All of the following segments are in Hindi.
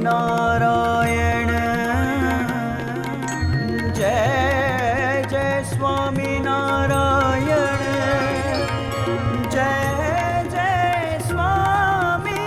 स्वामीनारायण जय जय स्वामीनारायण जय जय स्वामीनारायण।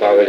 Kaga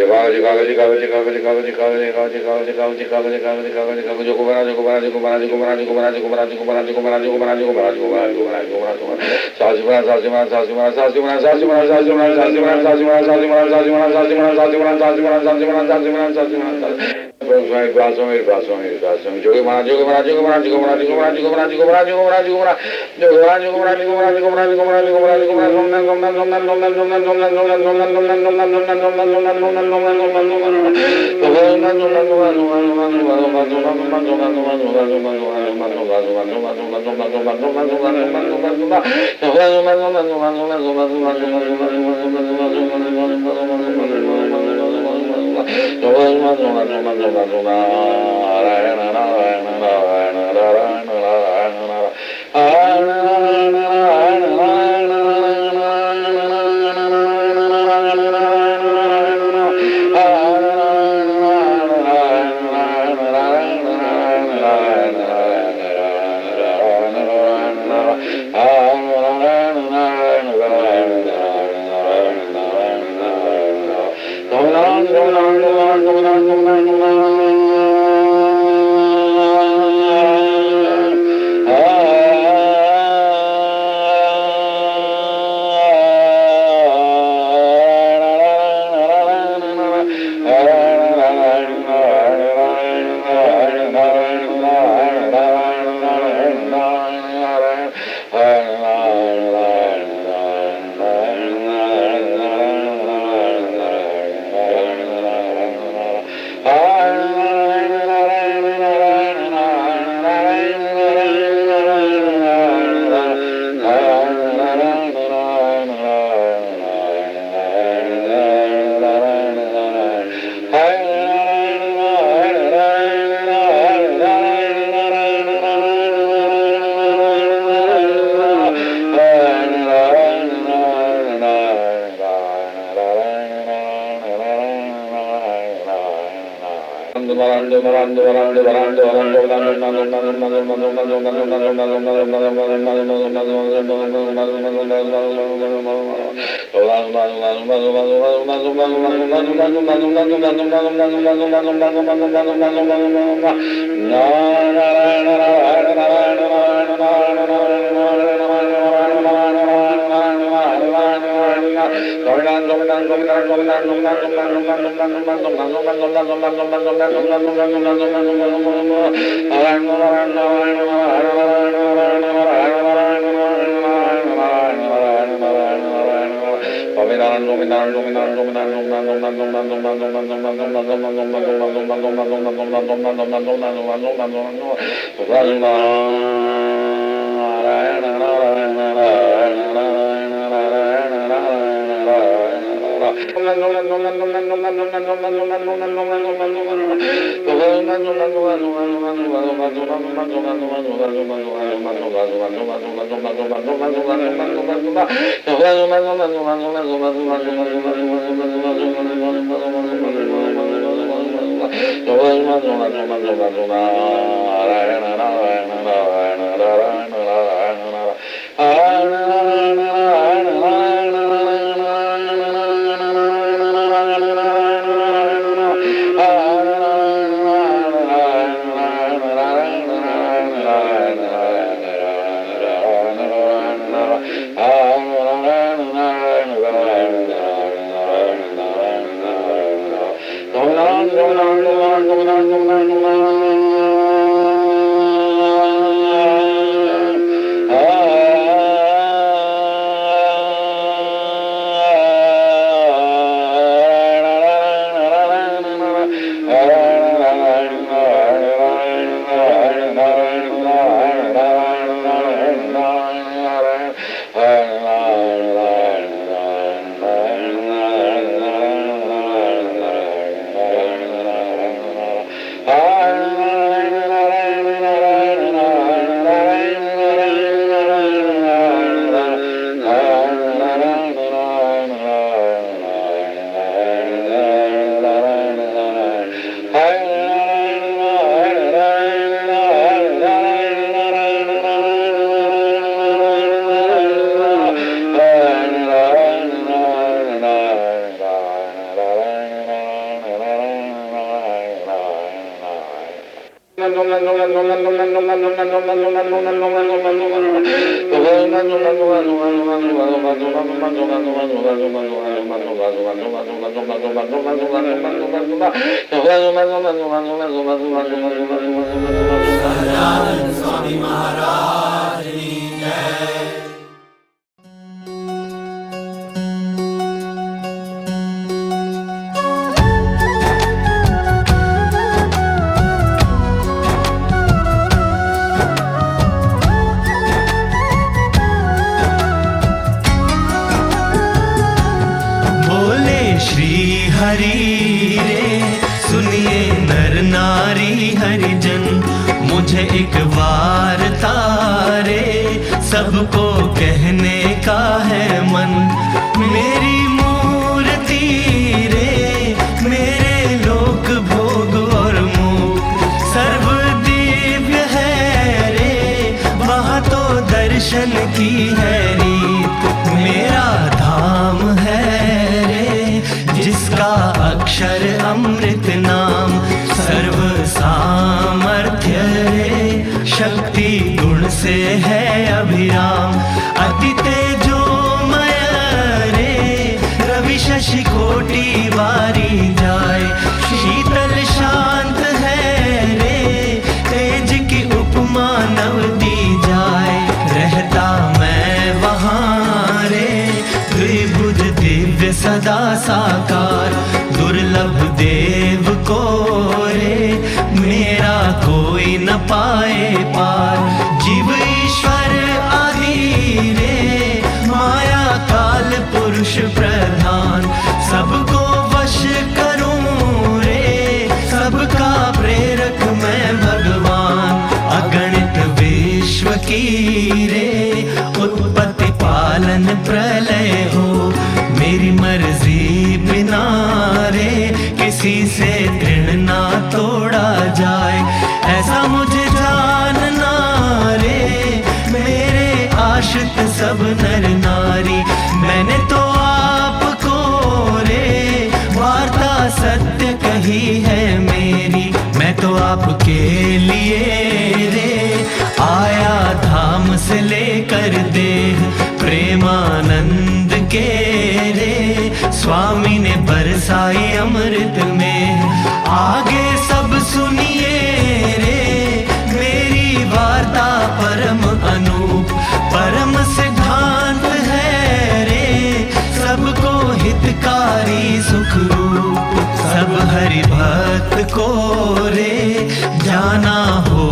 Ah स्वामी महाराज की जय। हरि रे सुनिए नर नारी हरिजन, मुझे एक वार्ता रे सबको कहने का है मन। मेरी मूर्ति रे मेरे लोक भोग और मुख सर्व दिव्य है रे, वहाँ तो दर्शन की है रीत। मेरा धाम है जिसका अक्षर अमृत नाम, सर्व सामर्थ्य रे शक्ति गुण से है अभिराम। अति तेजोमय रे रवि शशि कोटि वारी जाए, शीतल शांत है रे तेज की उपमा नव दी जाए। रहता मैं वहाँ रे द्विभुज दिव्य सदा साकार, दुर्लभ देव को रे मेरा कोई न पाए पार। जीव ईश्वर आदि रे माया काल पुरुष प्रधान, सबको वश करूं रे सबका प्रेरक मैं भगवान। अगणित विश्व की रे उत्पत्ति पालन प्रलय हो, मेरी मर्जी बिना रे किसी से तृण ना तोड़ा जाए। ऐसा मुझे जानना रे मेरे आश्रित सब नर नारी, मैंने तो आपको रे वार्ता सत्य कही है मेरी। मैं तो आपके लिए रे आया धाम से लेकर देह, प्रेमानंद के रे स्वामी ने बरसाई अमृत में। आगे सब सुनिए रे मेरी वार्ता परम अनूप, परम सिद्धांत है रे सबको हितकारी सुख रूप। सब हरि भक्त को रे जाना हो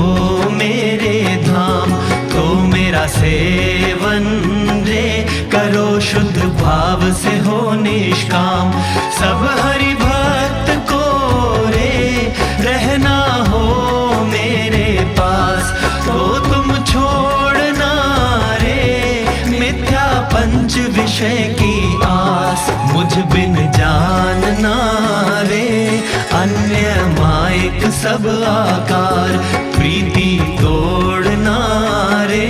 मेरे धाम, तो मेरा सेवन रे करो शुद्ध भाव से हो निष्काम। सब हरि भक्त को रे रहना हो मेरे पास, तो तुम छोड़ना रे मिथ्या पंच विषय की आस। मुझ बिन जानना रे अन्य मायक सब आकार, प्रीति तोड़ना रे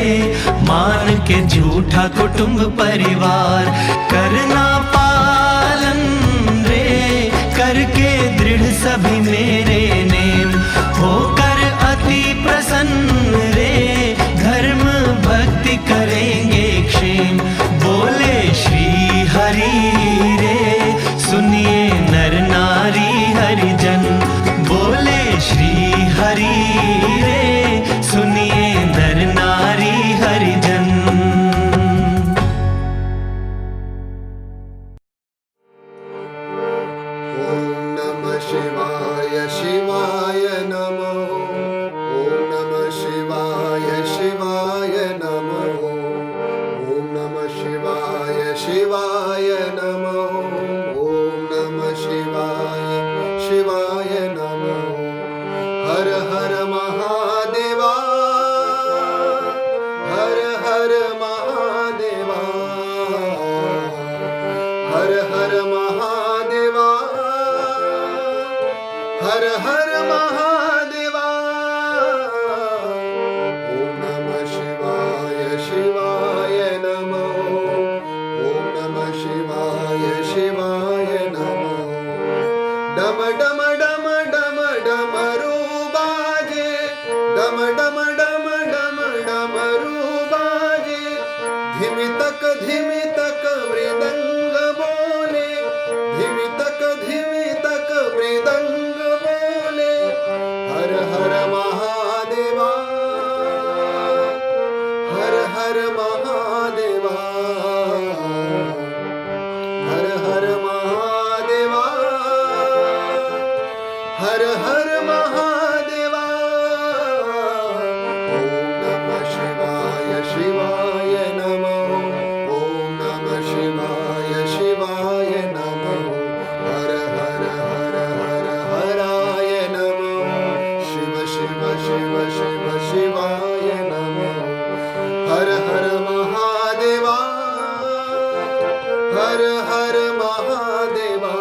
मान के झूठा कुटुंब परिवार। करना पालन रे करके दृढ़ सभी मेरे नेम, होकर अति प्रसन्न रे धर्म भक्ति करेंगे क्षेम। बोले श्री हरि रे सुनिए नर नारी हरिजन, बोले श्री हरि रे सुनिए नर नारी हरिजन। ओम नमः शिवाय शिवाय नमो, ओम नमः शिवाय शिवाय नमो, ओम नमः शिवाय शिवाय नमो, ओम नमः शिवाय शिवाय नमो। हर हर महादेवा, हर हर महादेवा, हर हर महादेवा, हर हर महादेवा। ओम नमः शिवाय शिवाय नमो, ओम नमः शिवाय शिवाय नमो। डम डम डम डम डमरू बाजे, डम डम डम डमरू बाजे, धिमी तक मृदंग बोले, धिमी तक मृदंग बोले। हर हर महादेवा, हर हर महादेवा, हर हर महादेवा, हर हर महादेवा। ओम नमः शिवाय शिवाय नमः, ओम नमः शिवाय शिवाय नमः, हर हर हर हर हराय नमः, शिव शिव शिव शिव शिवाय नमः। हर हर महादेवा, हर हर महादेवा,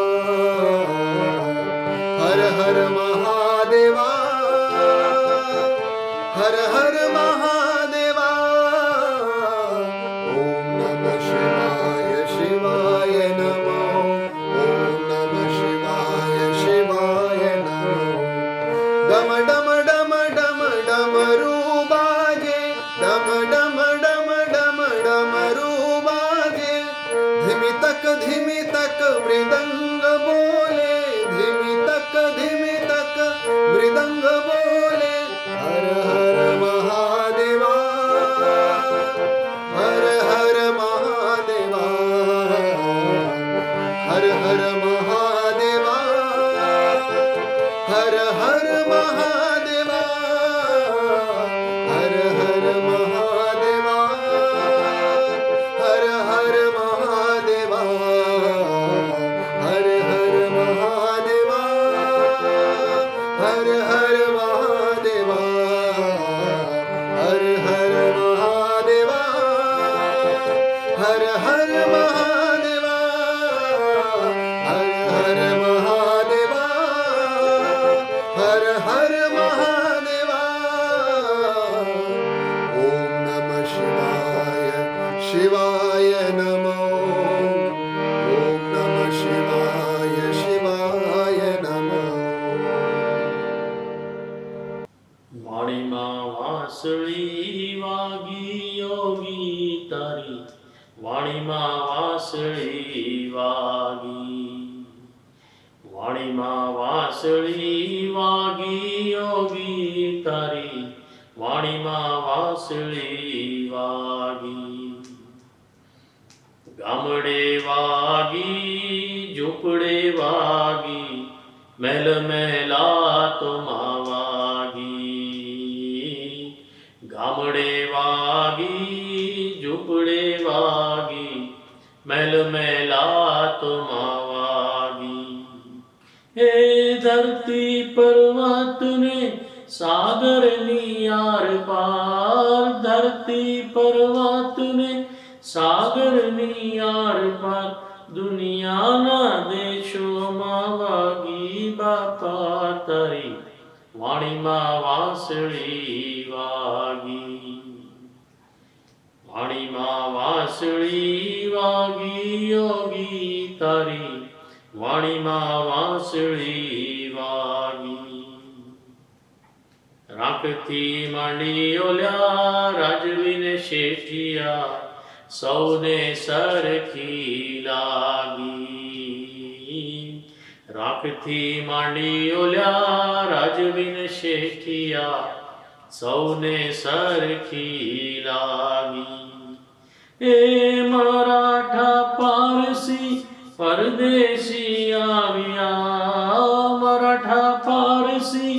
हर हर महादेवा, हर हर महादेवा। ओम नमः शिवाय शिवाय नमः, ओम नमः शिवाय शिवाय नमः। डम डम डम डम डमरू बाजे, डम डम डम डम डमरू बाजे, धिमी तक मृदंग बोले, धिमी तक मृदंग बोले। हर हर महादेवा, हर हर महादेवा, हर हर महादेवा, हर हर महादेवा, हर हर महादेवा, हर हर महादेवा, हर हर महादेवा, हर हर महादेवा, हर हर महादेवा, हर हर महादेवा, हर हर महादेवा, हर हर महादेवा। ओम नमः शिवाय शिवाय नमः, ओम नमः शिवाय शिवाय नमः। વાણીમાં વાંસળી વાગી યોગી તારી, વાણીમાં વાંસળી વાગી, વાણીમાં વાંસળી વાગી યોગી તારી, વાણીમાં વાંસળી વાગી। ગામડે વાગી ઝૂંપડે વાગી, મહેલ મહેલાતોમાં વાગી। ગામડે વાગી ઝૂંપડે વાગી, મહેલ મહેલાતોમાં વાગી। હે ધરતી પર્વતને સાગરની આર પાર, ધરતી પર્વતને સાગરની આર પાર, દુનિયાના દેશોમાં વાગી બાપા તારી, વાણીમાં વાંસળી વાગી। વાણીમાં વાંસળી વાગી યોગી તારી, વાણીમાં વાંસળી વાગી। રાખથી માંડી ઓલ્યા રાજવીને શેઠિયા, સૌને સરખી લાગી। રાખથી માંડી ઓલ્યા રાજવીને શેઠિયા, સૌને સરખી લાગી। એ મરાઠા પારસી પરદેશી આવ્યા, મરાઠા પારસી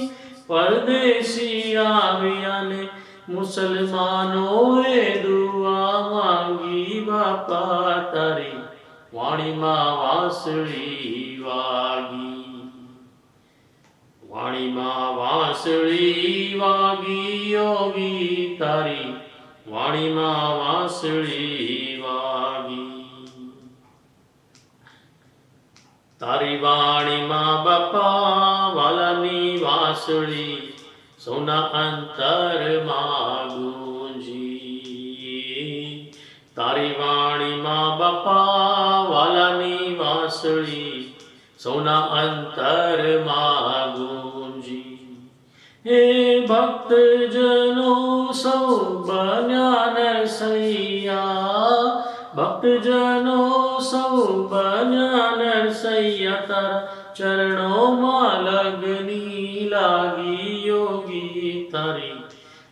પરદેશી આવ્યા ને, મુસલમાનોએ દુઆ માંગી બાપા તારી, વાણીમાં વાંસળી વાગી। વાણીમાં વાંસળી વાગી યોગી તારી, વાણીમાં વાંસળી વાગી। તારી વાણીમાં બાપા વાલાની વાંસળી, સોના અંતરમાં ગુંજી। તારી વાણીમાં બાપા વાલાની વાંસળી, સૌના અંતરમાં ગુંજી। हे भक्त जनों सौ बन्या नरसैया, भक्त जनों सौ बन्या नरसैया, तारा चरणों में लगनी लागी योगी, तारी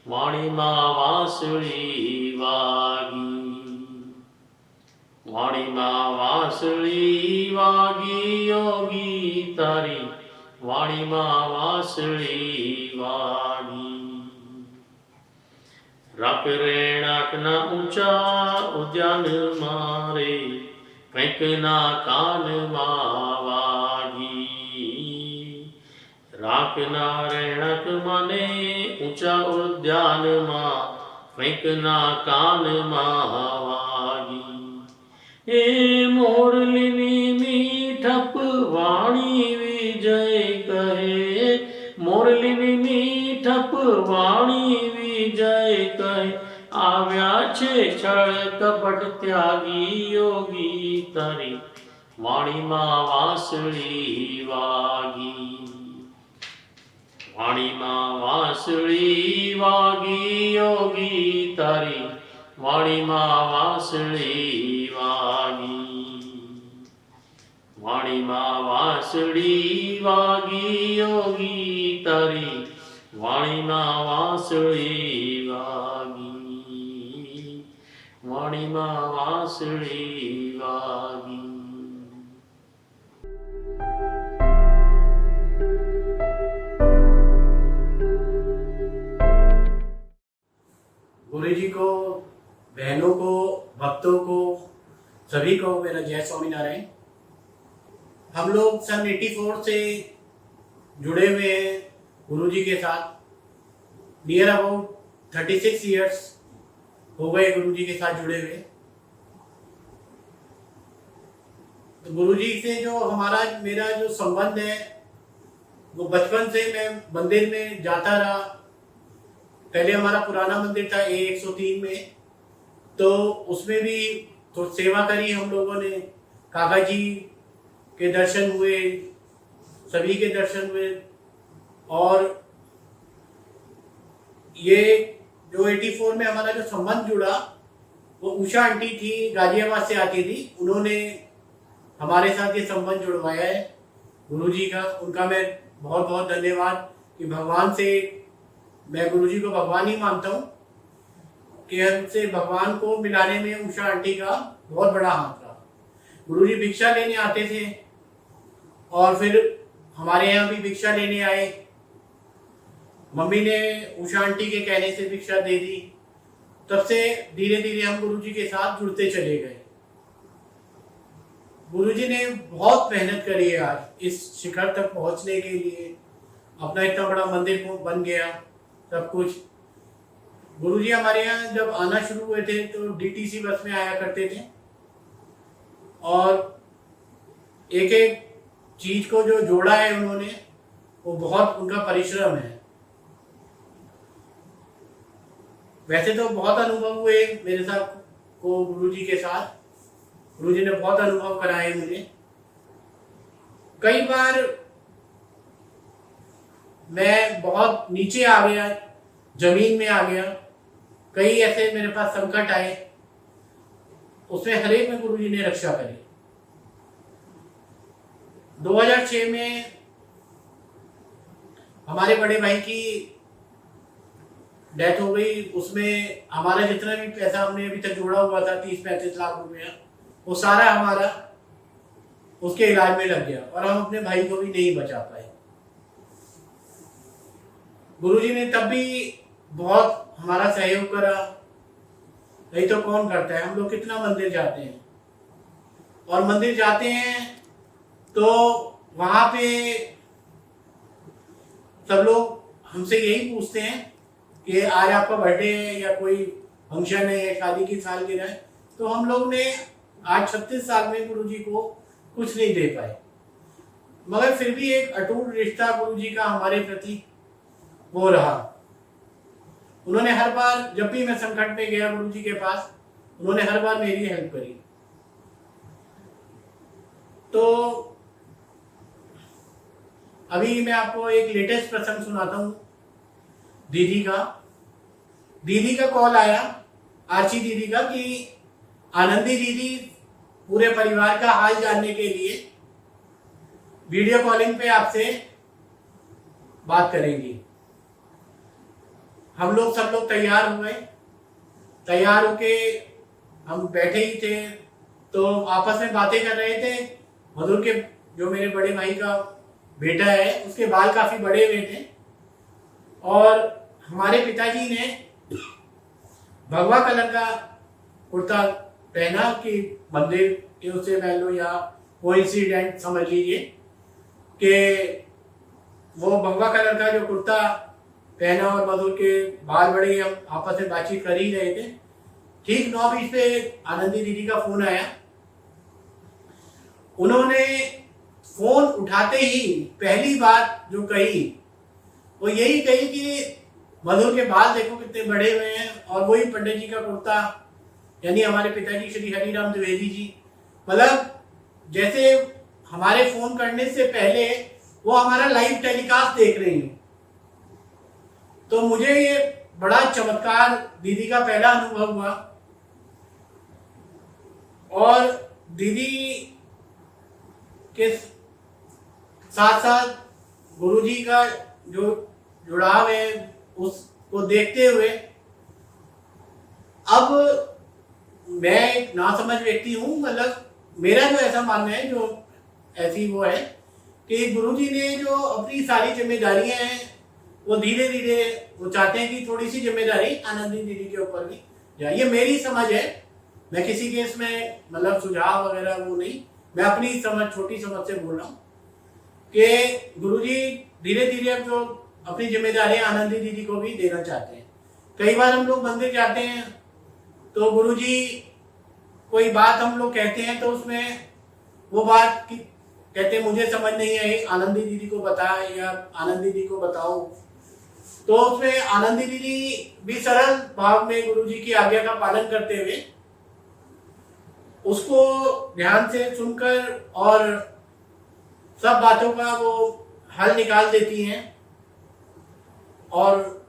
वाणी मां वांसुरी वागी, वाणी मां वांसुरी वागी योगी, तारी वाणी मां वांसुरी वागी। रख रेणक न ऊंचा उद्यान मारे, कंक ना कान मावागी, राख ना रेणक मने ऊंचा उद्यान मा, कंक ना कान मावागी। हे मोरलिनी मीठप वाणी विजय कहे, मोरलिनी मीठप वाणी विजय कहे, आव्या छे छळ कपट त्यागी योगी, तारी वाणी मां वांसुरी वागी, वाणी मां वांसुरी वागी योगी, तारी वाणी मां वांसुरी वागी, वाणी मां वांसुरी वागी योगी, तारी वाणी मां वांसुरी वागी, वाणी मां वांसुरी वागी। गुरु जी को, बहनों को, भक्तों को, सभी को मेरा जय स्वामीनारायण। हम लोग सन 84 से जुड़े हुए हैं गुरु जी के साथ। नियर अबाउट 36 ईयर्स हो गए गुरु जी के साथ जुड़े हुए। तो गुरु जी से जो मेरा जो संबंध है वो बचपन से मैं मंदिर में जाता रहा। पहले हमारा पुराना मंदिर था A103 में, तो उसमें भी तो सेवा करी हम लोगों ने। काका जी के दर्शन हुए, सभी के दर्शन हुए। और ये जो 84 में हमारा जो संबंध जुड़ा वो उषा आंटी थी, गाजियाबाद से आती थी। उन्होंने हमारे साथ ये संबंध जुड़वाया है गुरु जी का। उनका मैं बहुत बहुत धन्यवाद कि भगवान से, मैं गुरु जी को भगवान ही मानता हूँ कि हमसे भगवान को मिलाने में उषा आंटी का बहुत बड़ा हाथ रहा। गुरु जी भिक्षा लेने आते थे और फिर हमारे यहाँ भी भिक्षा लेने आए। मम्मी ने उषा आंटी के कहने से भिक्षा दे दी। तब से धीरे धीरे हम गुरु जी के साथ जुड़ते चले गए। गुरु जी ने बहुत मेहनत करी है आज इस शिखर तक पहुंचने के लिए। अपना इतना बड़ा मंदिर बन गया, सब कुछ। गुरु जी हमारे यहाँ जब आना शुरू हुए थे तो DTC बस में आया करते थे और एक एक चीज को जो जोड़ा है उन्होंने, वो बहुत उनका परिश्रम है। वैसे तो बहुत अनुभव हुए मेरे साथ को गुरु जी के साथ। गुरु जी ने बहुत अनुभव कराए मुझे। कई बार मैं बहुत नीचे आ गया, जमीन में आ गया। कई ऐसे मेरे पास संकट आए, उसमें हर एक में गुरु जी ने रक्षा करी। 2006 में हमारे बड़े भाई की डेथ हो गई। उसमें हमारा जितना भी पैसा हमने अभी तक जोड़ा हुआ था 30-35 लाख रुपया, वो सारा हमारा उसके इलाज में लग गया और हम अपने भाई को भी नहीं बचा पाए। गुरुजी ने तब भी बहुत हमारा सहयोग करा। नहीं तो कौन करता है। हम लोग कितना मंदिर जाते हैं, और मंदिर जाते हैं तो वहां पे सब लोग हमसे यही पूछते हैं कि आज आपका बर्थडे है या कोई फंक्शन है या शादी की सालगिरह है। तो हम लोग ने आज 36 साल में गुरुजी को कुछ नहीं दे पाए, मगर फिर भी एक अटूट रिश्ता गुरुजी का हमारे प्रति वो रहा। उन्होंने हर बार जब भी मैं संकट में गया गुरुजी के पास, उन्होंने हर बार मेरी हेल्प करी। तो अभी मैं आपको एक लेटेस्ट प्रसंग सुनाता हूँ दीदी का कॉल आया, आरची दीदी का, कि आनंदी दीदी पूरे परिवार का हाल जानने के लिए वीडियो कॉलिंग पे आपसे बात करेंगी। हम लोग सब लोग तैयार हुए। तैयार होके हम बैठे ही थे तो आपस में बातें कर रहे थे। मधुर के जो मेरे बड़े भाई का बेटा है उसके बाल काफी बड़े हुए थे और हमारे पिताजी ने भगवा कलर का कुर्ता पहना कि मंदिर के उससे मान लो या कोइंसिडेंट समझ लीजिए कि वो भगवा कलर का जो कुर्ता पहना और मधुर के बाल बड़े, हम आपस में बातचीत कर ही रहे थे। ठीक 9:20 पे आनंदी दीदी का फोन आया। उन्होंने फोन उठाते ही पहली बात जो कही वो यही कही कि मधुर के बाल देखो कितने बड़े हुए हैं, और वही पंडित जी का कुर्ता, यानी हमारे पिताजी श्री हरिराम द्विवेदी जी, मतलब जैसे हमारे फोन करने से पहले वो हमारा लाइव टेलीकास्ट देख रही हैं। तो मुझे ये बड़ा चमत्कार दीदी का पहला अनुभव हुआ। और दीदी के साथ साथ गुरुजी का जो जुड़ाव है उसको देखते हुए, अब मैं एक नासमझ व्यक्ति हूँ, मतलब मेरा जो ऐसा मानना है, जो ऐसी वो है कि गुरुजी ने जो अपनी सारी जिम्मेदारियां हैं वो धीरे धीरे वो चाहते हैं कि थोड़ी सी जिम्मेदारी आनंदी दीदी के ऊपर भी जाए। ये मेरी समझ है, मैं किसी के इसमें मतलब सुझाव वगैरह वो नहीं, मैं अपनी समझ, छोटी समझ से बोल रहा हूँ कि गुरुजी धीरे धीरे अब जो अपनी जिम्मेदारियां आनंदी दीदी को भी देना चाहते हैं। कई बार हम लोग मंदिर जाते हैं तो गुरुजी कोई बात हम लोग कहते हैं तो उसमें वो बात कहते हैं मुझे समझ नहीं आई, आनंदी दीदी को बता या आनंदी दीदी को बताओ। तो उसमें आनंदी दीदी भी सरल भाव में गुरुजी की आज्ञा का पालन करते हुए उसको ध्यान से सुनकर और सब बातों का वो हल निकाल देती हैं। और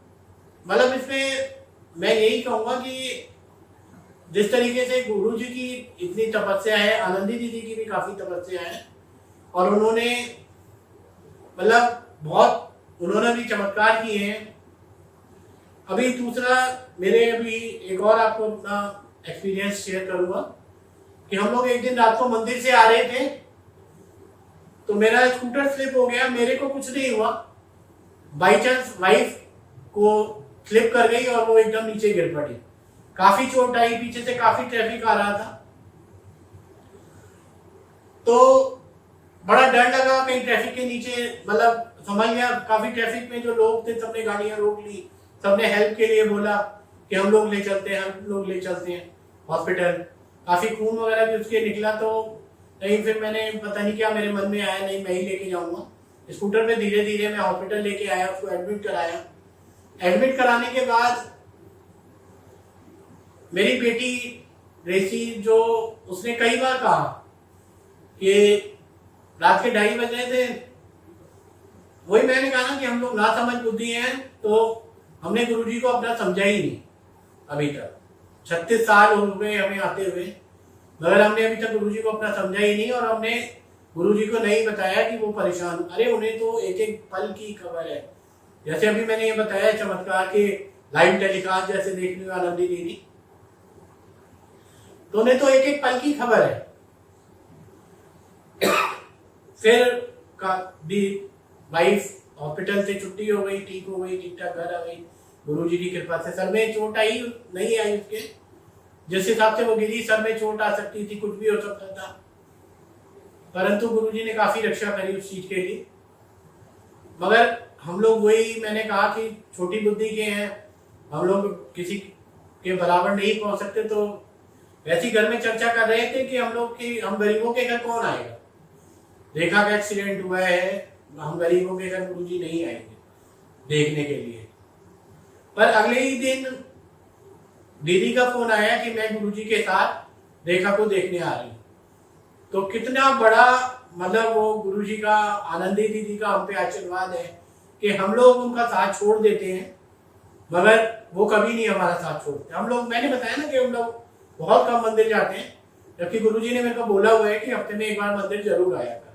मतलब इसमें मैं यही कहूंगा कि जिस तरीके से गुरुजी की इतनी तपस्या है, आनंदी दीदी की भी काफी तपस्या है, और उन्होंने मतलब बहुत उन्होंने भी चमत्कार किए हैं। अभी दूसरा मेरे अभी एक और आपको अपना एक्सपीरियंस शेयर करूंगा कि हम लोग एक दिन रात को मंदिर से आ रहे थे तो मेरा स्कूटर स्लिप हो गया। मेरे को कुछ नहीं हुआ, बाई चांस वाइफ को स्लिप कर गई और वो एकदम नीचे गिर पड़ी। काफी चोट आई, पीछे से काफी ट्रैफिक आ रहा था तो बड़ा डर लगा कहीं ट्रैफिक के नीचे, मतलब समझ गया काफी ट्रैफिक में जो लोग थे सबने गाड़ियां रोक ली, सबने हेल्प के लिए बोला कि हम लोग ले चलते हैं, हम लोग ले चलते हैं हॉस्पिटल। काफी खून वगैरह भी उसके निकला तो नहीं, फिर मैंने पता नहीं क्या मेरे मन में आया, नहीं मैं ही लेके जाऊंगा। स्कूटर पे धीरे धीरे मैं हॉस्पिटल लेके आया, उसको एडमिट कराया। एडमिट कराने के बाद मेरी बेटी रेसी जो उसने कई बार कहा कि रात के 2:30 बज रहे थे, वही मैंने कहा ना कि हम लोग ना समझ बुद्धि हैं तो हमने गुरुजी को अपना समझा ही नहीं अभी तक। 36 साल हो गए हमें आते हुए, मगर हमने अभी तक गुरुजी को अपना समझा ही नहीं और हमने गुरुजी को नहीं बताया कि वो परेशान। अरे उन्हें तो एक एक पल की खबर है। जैसे अभी मैंने ये बताया चमत्कार के लाइव टेलीकास्ट जैसे देखने में आनंदी दीदी, तो उन्हें तो एक एक पल की खबर है। फिर वाइफ हॉस्पिटल से छुट्टी हो गई, ठीक हो गई, ठीक ठाक घर आ गई गुरुजी की कृपा से। सर में चोट आई नहीं आई उसके, जिस हिसाब से वो गिरी सर में चोट आ सकती थी, कुछ भी हो सकता था, परंतु गुरुजी ने काफी रक्षा करी उस चीज के लिए। मगर हम लोग वही मैंने कहा कि छोटी बुद्धि के हैं, हम लोग किसी के बराबर नहीं पहुंच सकते। तो वैसी घर में चर्चा कर रहे थे कि हम गरीबों के घर कौन आएगा, देखा का एक्सीडेंट हुआ है, हम गरीबों के घर गुरुजी नहीं आएंगे देखने के लिए। पर अगले ही दिन दीदी का फोन आया कि मैं गुरुजी के साथ रेखा को देखने आ रही हूँ। तो कितना बड़ा मतलब वो गुरुजी का, आनंदी दीदी का हम पे आशीर्वाद है कि हम लोग उनका साथ छोड़ देते हैं मगर वो कभी नहीं हमारा साथ छोड़ते। हम लोग, मैंने बताया ना कि हम लोग बहुत कम मंदिर जाते हैं, जबकि गुरुजी ने मेरे को बोला हुआ है कि हफ्ते में एक बार मंदिर जरूर आया कर।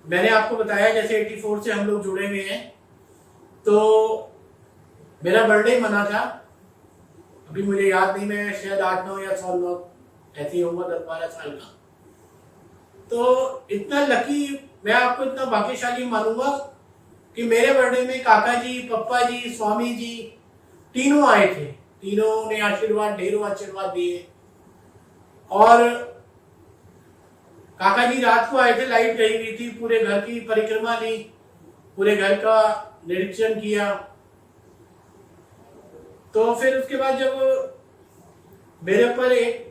मैंने आपको बताया जैसे 84 से हम लोग जुड़े हुए हैं, तो मेरा बर्थडे मना था, अभी मुझे याद नहीं, मैं शायद 8-9 या 9 ऐसी उम्र 10-12 साल का। तो इतना लकी, मैं आपको इतना भाग्यशाली मानूंगा कि मेरे बर्थडे में काका जी, पप्पा जी, स्वामी जी तीनों आए थे। तीनों ने आशीर्वाद, ढेरों आशीर्वाद दिए। और काका जी रात को आए थे, लाइट गई हुई थी, पूरे घर की परिक्रमा ली, पूरे घर का निरीक्षण किया। तो फिर उसके बाद जब मेरे ऊपर एक,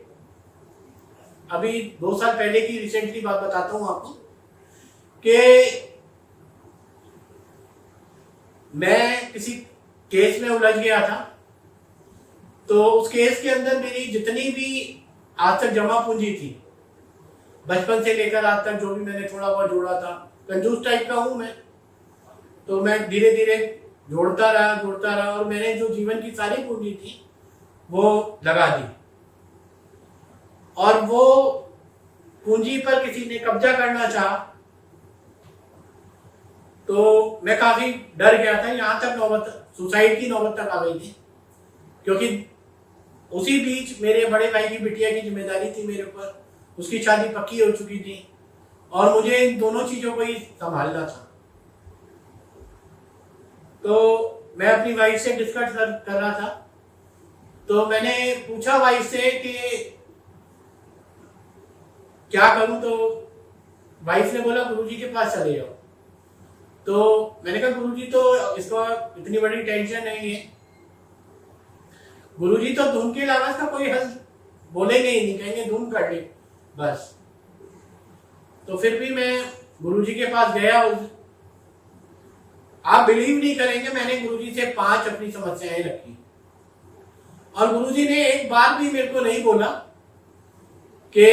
अभी 2 साल पहले की रिसेंटली बात बताता हूं आपको, कि मैं किसी केस में उलझ गया था। तो उस केस के अंदर मेरी जितनी भी आज तक जमा पूंजी थी, बचपन से लेकर आज तक जो भी मैंने थोड़ा बहुत जोड़ा था, कंजूस टाइप का हूं मैं, तो मैं धीरे धीरे जोड़ता रहा और मैंने जो जीवन की सारी पूंजी थी वो लगा दी। और वो पूंजी पर किसी ने कब्जा करना चाहा तो मैं काफी डर गया था। यहाँ तक नौबत, सुसाइड की नौबत तक आ गई थी, क्योंकि उसी बीच मेरे बड़े भाई की बिटिया की जिम्मेदारी थी मेरे ऊपर, उसकी शादी पक्की हो चुकी थी और मुझे इन दोनों चीजों को ही संभालना था। तो मैं अपनी वाइफ से डिस्कस कर रहा था, तो मैंने पूछा वाइफ से कि क्या करूं, तो वाइफ ने बोला गुरुजी के पास चले जाओ। तो मैंने कहा गुरुजी तो इसका इतनी बड़ी टेंशन नहीं है, गुरुजी तो धुन के अलावा इसका कोई हल बोलेंगे ही नहीं, कहेंगे धुन कर ले बस। तो फिर भी मैं गुरुजी के पास गया। आप बिलीव नहीं करेंगे, मैंने गुरुजी से 5 अपनी समस्याएं रखी और गुरुजी ने एक बार भी मेरे को नहीं बोला कि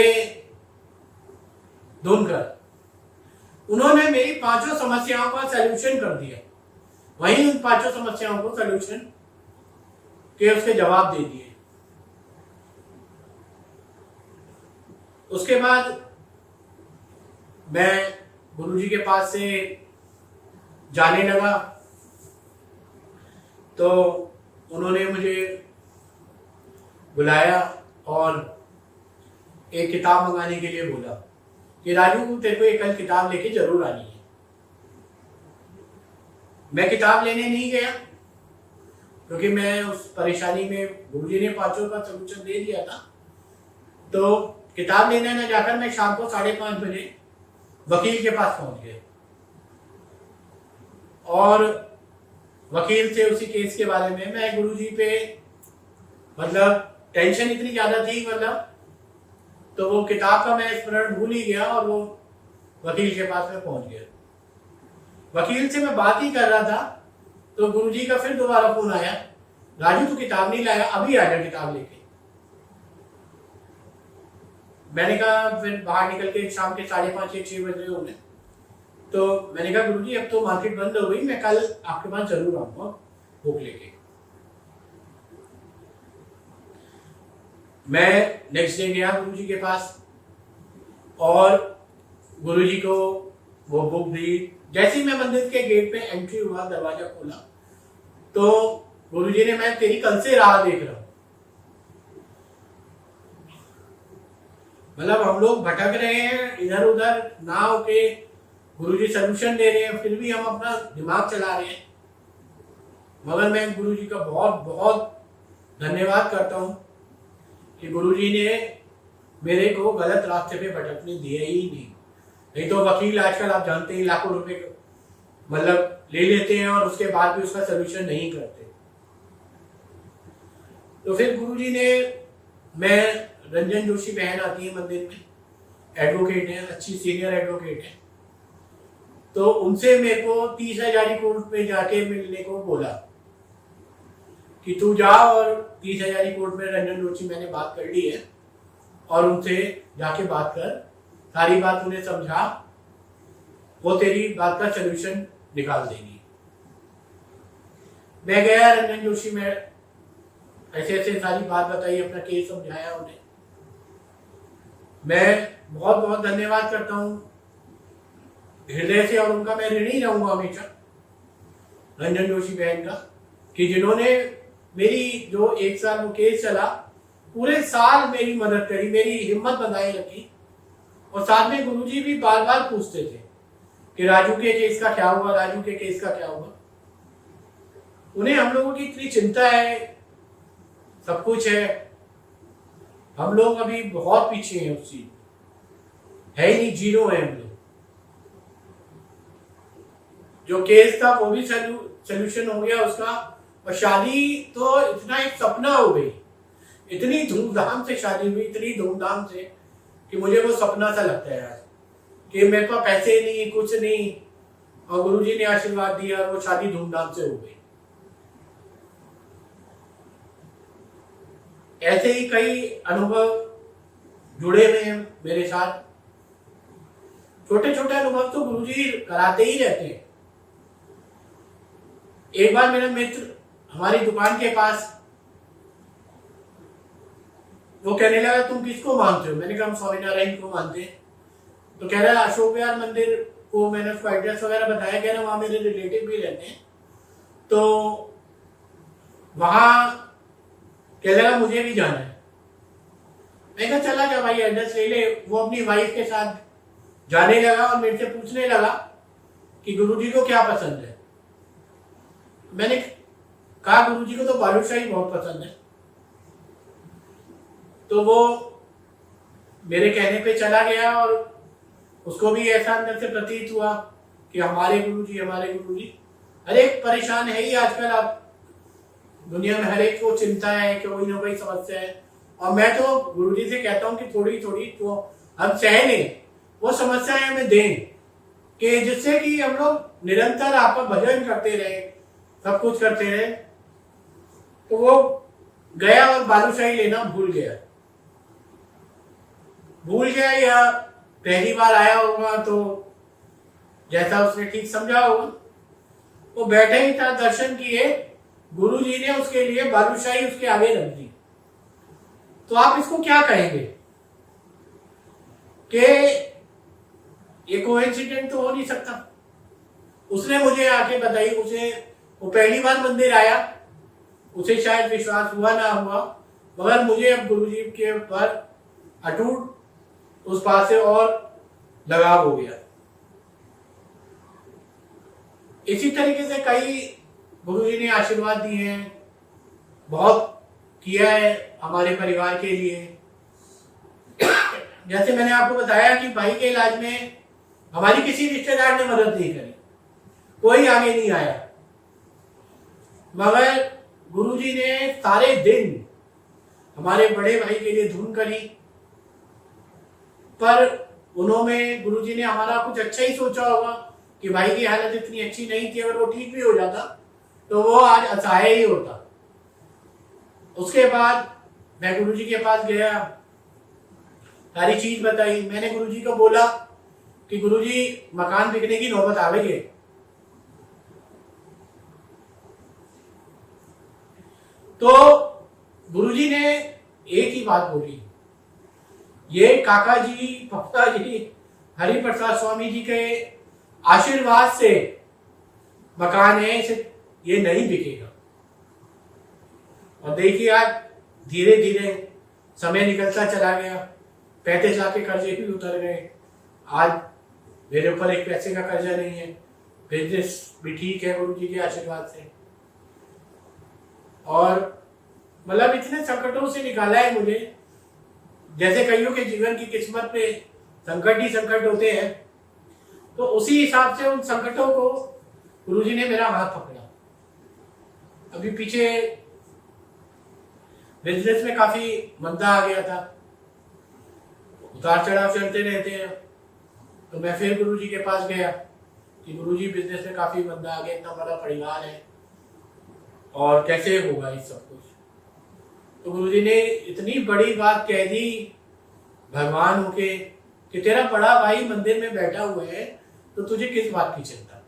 धुन कर। उन्होंने मेरी 5 समस्याओं का सलूशन कर दिया, वहीं उन 5 समस्याओं को सलूशन के उसके जवाब दे दिए। उसके बाद मैं गुरुजी के पास से जाने लगा, तो उन्होंने मुझे बुलाया और एक किताब मंगाने के लिए बोला कि राजू तेरे को एक कल किताब लेके जरूर आनी है। मैं किताब लेने नहीं गया क्योंकि मैं उस परेशानी में, गुरुजी ने 5 का सलूशन दे दिया था। तो किताब लेने न जाकर मैं शाम को 5:30 बजे वकील के पास पहुंच गया और वकील से उसी केस के बारे में, मैं गुरुजी पे मतलब टेंशन इतनी ज्यादा थी, मतलब तो वो किताब का मैं स्मरण भूल ही गया और वो वकील के पास में पहुंच गया। वकील से मैं बात ही कर रहा था तो गुरुजी का फिर दोबारा फोन आया, राजू तू किताब नहीं लाया, अभी आ जा किताब लेके। मैंने कहा, फिर बाहर निकल के शाम के 5:30-6 बज रहे होंगे, तो मैंने कहा गुरुजी अब तो मार्केट बंद हो गई, मैं कल आपके पास जरूर आऊंगा बुक लेके। मैं नेक्स्ट डे गया गुरुजी के पास और गुरुजी को वो बुक दी। जैसे ही मैं मंदिर के गेट पे एंट्री हुआ, दरवाजा खोला, तो गुरुजी ने, मैं तेरी कल से राह देख रहा हूं। मतलब हम लोग भटक रहे हैं इधर उधर ना होके, गुरुजी सलूशन दे रहे हैं, फिर भी हम अपना दिमाग चला रहे हैं। मगर मैं गुरुजी का बहुत बहुत धन्यवाद करता हूं कि गुरुजी ने मेरे को गलत रास्ते पे भटकने दिया ही नहीं तो वकील आजकल आप जानते हैं लाखों रुपए मतलब ले लेते हैं और उसके बाद भी उसका सलूशन नहीं करते। तो फिर गुरुजी ने, मैं, रंजन जोशी बहन आती है मंदिर में, एडवोकेट है, अच्छी सीनियर एडवोकेट है, तो उनसे मेरे को 30 हजारी कोर्ट में जाके मिलने को बोला कि तू जा और 30 हजारी कोर्ट में रंजन जोशी, मैंने बात कर ली है और उनसे जाके बात कर, सारी बात उन्हें समझा, वो तेरी बात का सलूशन निकाल देंगी। मैं गया रंजन जोशी में, ऐसे ऐसे सारी बात बताई, अपना केस समझाया उन्हें। मैं बहुत बहुत धन्यवाद करता हूँ हृदय से, और उनका मैं ऋणी रहूंगा हमेशा, रंजन जोशी बहन का, कि जिन्होंने मेरी जो 1 साल वो केस चला, पूरे साल मेरी मदद करी, मेरी हिम्मत बनाए रखी। और साथ में गुरुजी भी बार बार पूछते थे कि राजू के केस का क्या हुआ, राजू के केस का क्या हुआ। उन्हें हम लोगों की इतनी चिंता है, सब कुछ है, हम लोग अभी बहुत पीछे हैं, उस चीज है ही नहीं, जीरो है हम लोग। जो केस था वो भी सोल्यूशन हो गया उसका, और शादी तो इतना एक सपना हो गई, इतनी धूमधाम से शादी हुई, इतनी धूमधाम से कि मुझे वो सपना सा लगता है आज, कि मेरे पास पैसे नहीं, कुछ नहीं, और गुरुजी ने आशीर्वाद दिया और वो शादी धूमधाम से हो गई। ऐसे ही कई अनुभव जुड़े हुए हैं मेरे साथ। छोटे छोटे अनुभव तो गुरुजी कराते ही रहते हैं। एक बार मेरा मित्र हमारी दुकान के पास, वो कहने लगा तुम किसको मानते हो? मैंने कहा हम स्वामीनारायण को मानते हैं। तो कह रहा अशोक विहार मंदिर को, मैंने उसको एड्रेस वगैरह बताया, कह रहा वहां मेरे रिलेटिव भी रहते हैं, तो वहां कह लगा मुझे भी जाना है। मैं कहा चला जा भाई, एड्रेस ले ले। वो अपनी वाइफ के साथ जाने लगा और मेरे से पूछने लगा कि गुरुजी को क्या पसंद है। मैंने कहा गुरुजी को तो बालूशाही बहुत पसंद है। तो वो मेरे कहने पे चला गया और उसको भी ऐसा अंदर से प्रतीत हुआ कि हमारे गुरुजी, हमारे गुरुजी। हर एक परेशान है ही आजकल, आप दुनिया में हर एक को चिंता है कि कोई ना कोई समस्या है। और मैं तो गुरुजी से कहता हूँ कि थोड़ी थोड़ी तो हम सह लें, वो समस्याएं हमें दें, कि जिससे कि हम लोग निरंतर आपका भजन करते रहे, सब कुछ करते रहे। तो वो गया और बालूशाही लेना भूल गया या पहली बार आया होगा, तो जैसा उसने ठीक समझा होगा, वो बैठे ही था, दर्शन किए, गुरुजी ने उसके लिए बालूशाही उसके आगे रख दी। तो आप इसको क्या कहेंगे कि ये कोइंसिडेंट तो हो नहीं सकता। उसने मुझे आके बताई, उसे वो पहली बार मंदिर आया, उसे शायद विश्वास हुआ ना हुआ, मगर मुझे अब गुरुजी के ऊपर अटूट उस पास से और लगाव हो गया। इसी तरीके से कई गुरुजी ने आशीर्वाद दिए हैं, बहुत किया है हमारे परिवार के लिए। जैसे मैंने आपको बताया कि भाई के इलाज में हमारी किसी रिश्तेदार ने मदद नहीं करी, कोई आगे नहीं आया, मगर गुरुजी ने सारे दिन हमारे बड़े भाई के लिए धुन करी। पर उन्होंने, गुरुजी ने हमारा कुछ अच्छा ही सोचा होगा कि भाई की हालत इतनी अच्छी नहीं थी, अगर वो ठीक भी हो जाता तो वो आज असहाय ही होता। उसके बाद मैं गुरुजी के पास गया, सारी चीज बताई। मैंने गुरुजी को बोला कि गुरुजी मकान बिकने की नौबत आ गई है। तो गुरुजी ने एक ही बात बोली, ये काका जी, पप्पा जी, हरि प्रसाद स्वामी जी के आशीर्वाद से मकान है, इसे ये नहीं बिकेगा। और देखिए आज धीरे धीरे समय निकलता चला गया, 35 लाख के कर्जे भी उतर गए। आज मेरे ऊपर एक पैसे का कर्जा नहीं है, बिजनेस भी ठीक है गुरुजी के आशीर्वाद से। और मतलब इतने संकटों से निकाला है मुझे, जैसे कईयों के जीवन की किस्मत पे संकट ही संकट होते हैं, तो उसी हिसाब से उन संकटों को गुरुजी ने मेरा हाथ पकड़ा। अभी पीछे बिजनेस में काफी मंदा आ गया था, उतार चढ़ाव चलते रहते हैं। तो मैं फिर गुरुजी के पास गया कि गुरुजी बिजनेस में काफी मंदा आ गया, इतना बड़ा परिवार है और कैसे होगा इस सब कुछ। तो गुरुजी ने इतनी बड़ी बात कह दी भगवान होके कि तेरा बड़ा भाई मंदिर में बैठा हुआ है, तो तुझे किस बात की चिंता।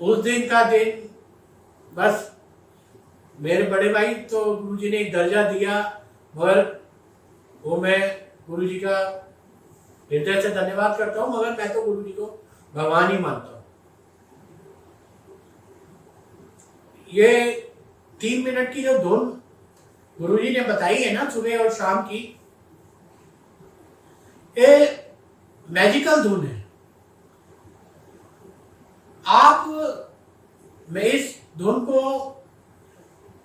उस दिन का दिन बस मेरे बड़े भाई तो गुरुजी ने एक दर्जा दिया, मगर वो मैं गुरुजी का हृदय से धन्यवाद करता हूँ, मगर मैं तो गुरुजी को भगवान ही मानता हूँ। ये 3 मिनट की जो धुन गुरुजी ने बताई है ना सुबह और शाम की, ये मैजिकल धुन है। आप मैं इस धुन को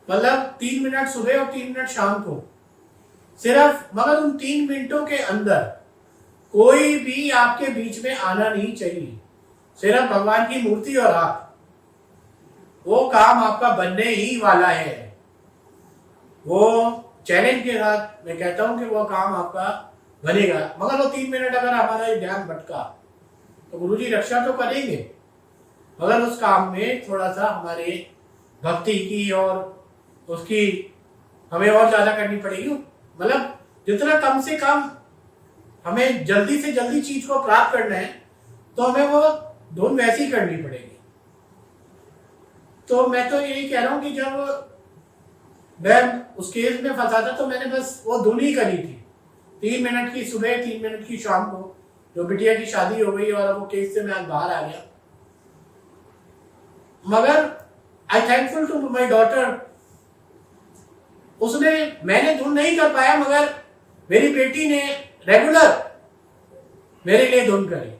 मतलब 3 मिनट सुबह और 3 मिनट शाम को सिर्फ, मगर उन 3 मिनटों के अंदर कोई भी आपके बीच में आना नहीं चाहिए, सिर्फ भगवान की मूर्ति और आप, वो काम आपका बनने ही वाला है। वो चैलेंज के साथ मैं कहता हूं कि वो काम आपका बनेगा, मगर वो 3 मिनट अगर हमारा ध्यान भटका तो गुरुजी रक्षा तो करेंगे, मगर उस काम में थोड़ा सा हमारे भक्ति की और उसकी हमें और ज्यादा करनी पड़ेगी। मतलब जितना कम से कम हमें जल्दी से जल्दी चीज को प्राप्त करना है तो हमें वो धुन वैसी करनी पड़ेगी। तो मैं तो यही कह रहा हूं कि जब मैं उस केस में फंसा था तो मैंने बस वो धुन ही करी थी, 3 मिनट की सुबह 3 मिनट की शाम को। जो बिटिया की शादी हो गई और वो केस से मैं आज बाहर आ गया, मगर आई थैंकफुल टू माई डॉटर, उसने मैंने धुन नहीं कर पाया मगर मेरी बेटी ने रेगुलर मेरे लिए धुन करी।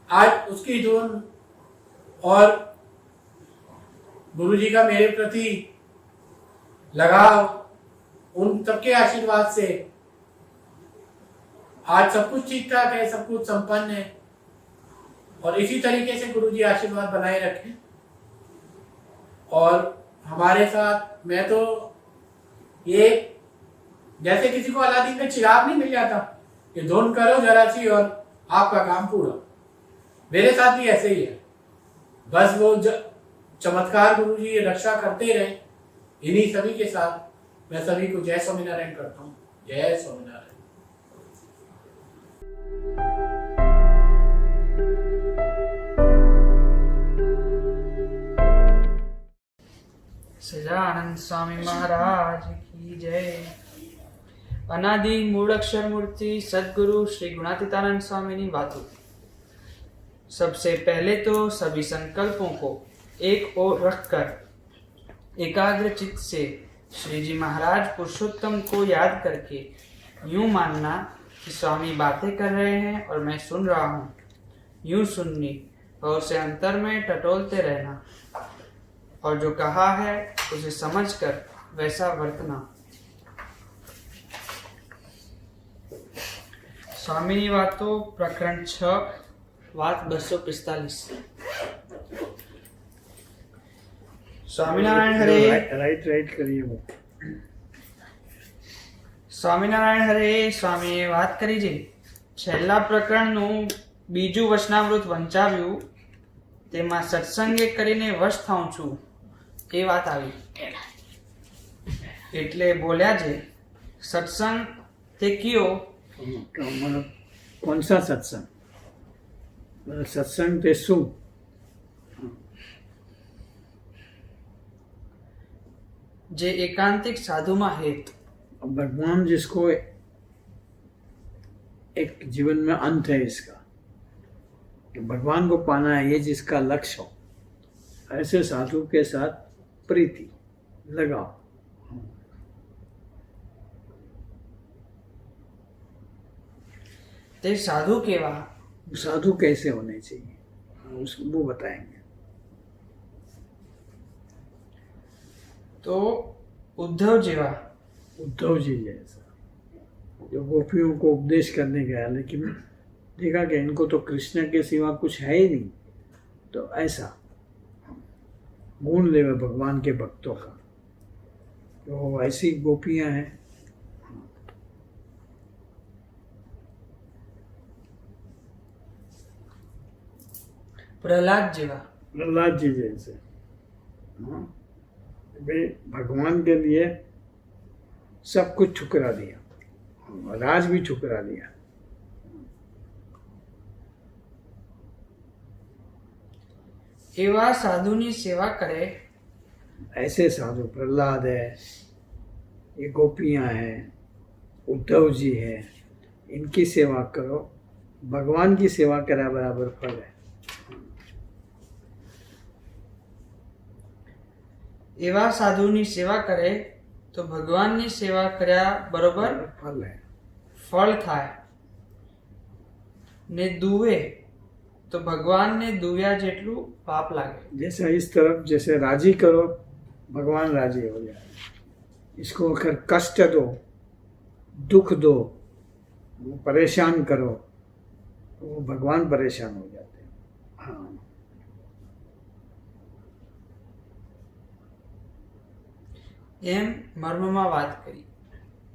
आज उसकी धुन और गुरुजी का मेरे प्रति लगाव, उन सबके आशीर्वाद से आज सब कुछ ठीक ठाक है, सब कुछ संपन्न है। और इसी तरीके से गुरुजी आशीर्वाद बनाए रखें। और हमारे साथ मैं तो ये जैसे किसी को अलादीन का चिराग नहीं मिल जाता कि धुन करो जरा सी और आपका काम पूरा, मेरे साथ भी ऐसे ही है। बस वो चमत्कार गुरुजी रक्षा करते रहे। इन्हीं सभी के साथ मैं सभी को जय स्वामीनारायण करता हूँ। जय स्वामीनारायण। सजानंद स्वामी महाराज की जय। अनादि मूढ़ाक्षर मूर्ति सद्गुरु श्री गुणातीतानंद स्वामी की बातों। सबसे पहले तो सभी संकल्पों को एक ओर रखकर एकाग्र चित्त से श्री जी महाराज पुरुषोत्तम को याद करके यूं मानना कि स्वामी बातें कर रहे हैं और मैं सुन रहा हूँ, यूं सुननी और उसे अंतर में टटोलते रहना और जो कहा है उसे समझकर वैसा वर्तना। स्वामी की बातों प्रकरण 6 बात 245। સ્વામિનારાયણ હરે રાઈટ કરીએ હું સ્વામિનારાયણ હરે સ્વામીએ વાત કરી છે છેલ્લા પ્રકરણનું બીજું વચનામૃત વંચાવ્યું તેમાં સત્સંગે કરીને વશ થાઉં છું એ વાત આવી એટલે બોલ્યા છે સત્સંગ તે કયો कौन सा सत्संग, सत्संग ते શું? जे एकांतिक साधु में हेत भगवान जिसको एक जीवन में अंत है इसका, कि भगवान को पाना है, ये जिसका लक्ष्य हो, ऐसे साधु के साथ प्रीति लगाओ। ते साधु केवा, साधु कैसे होने चाहिए उसको वो बताएंगे। तो उद्धव जीवा, उद्धव जी जैसा जो गोपियों को उपदेश करने गया, लेकिन देखा कि इनको तो कृष्ण के सिवा कुछ है ही नहीं, तो ऐसा गुण लेवे भगवान के भक्तों का, तो ऐसी गोपियां हैं। प्रहलाद जीवा, प्रहलाद जी जैसे, हाँ, भाई भगवान के लिए सब कुछ ठुकरा दिया, राज भी ठुकरा दिया। એવા સાધુની સેવા કરે ऐसे साधु प्रहलाद है, ये गोपियाँ हैं, उद्धव जी है, इनकी सेवा करो, भगवान की सेवा करा बराबर फल है। એવા સાધુની સેવા કરે તો ભગવાનની સેવા કર્યા બરોબર फल है। ફળ થાય ને દુવે તો ભગવાનને દુવ્યા જેટલું પાપ લાગે। जैसे इस तरफ जैसे राजी करो, भगवान राजी हो जाए। इसको अगर कष्ट दो, दुख दो, वो परेशान करो, तो वो भगवान परेशान हो जाते हैं। हाँ, એમ મર્મમાં વાત કરી।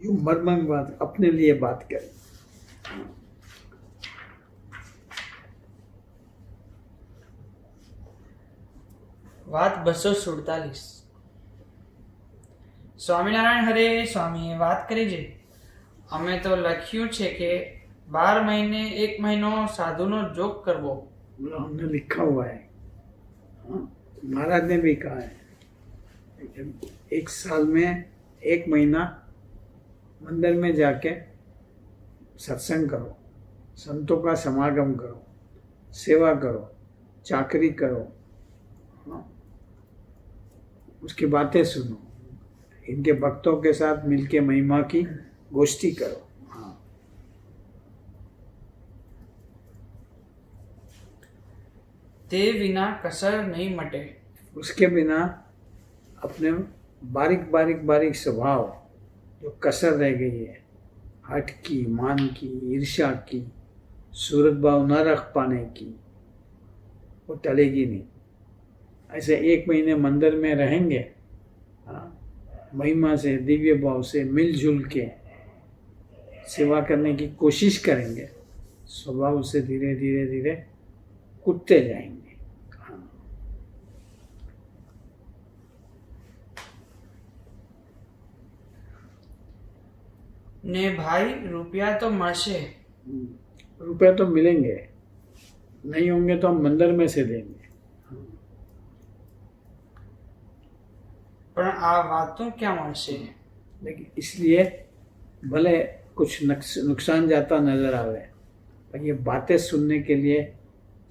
यूं मर्मंग बात अपने लिए बात करें। વાત 247। સ્વામિનારાયણ હરે સ્વામીએ વાત કરી છે, અમે તો લખ્યું છે કે 12 મહિને 1 મહિનો સાધુનો જોગ કરવો। बोला हमने लिखा हुआ है, हाँ, महाराज ने भी कहा है, एक साल में 1 महीना मंदिर में जाके सत्संग करो, संतों का समागम करो, सेवा करो, चाकरी करो, हाँ, उसकी बातें सुनो, इनके भक्तों के साथ मिलके महिमा की गोष्ठी करो। हाँ, તે વિના કસર નહીં મટે। उसके बिना अपने बारीक बारीक बारीक स्वभाव जो कसर रह गई है, हट की, मान की, ईर्ष्या की, सूरत भाव न रख पाने की, वो टलेगी नहीं। ऐसे 1 महीने मंदिर में रहेंगे, हाँ, महिमा से, दिव्य भाव से मिलजुल के सेवा करने की कोशिश करेंगे, स्वभाव से धीरे धीरे धीरे कूदते जाएंगे। हाँ, ને ભાઈ રૂપિયા તો મળશે, रुपए तो मिलेंगे, नहीं होंगे तो हम मंदिर में से देंगे। પણ આ વાતો ક્યાં મળશે? लेकिन इसलिए भले कुछ नुकसान जाता नजर आवे, पर ये बातें सुनने के लिए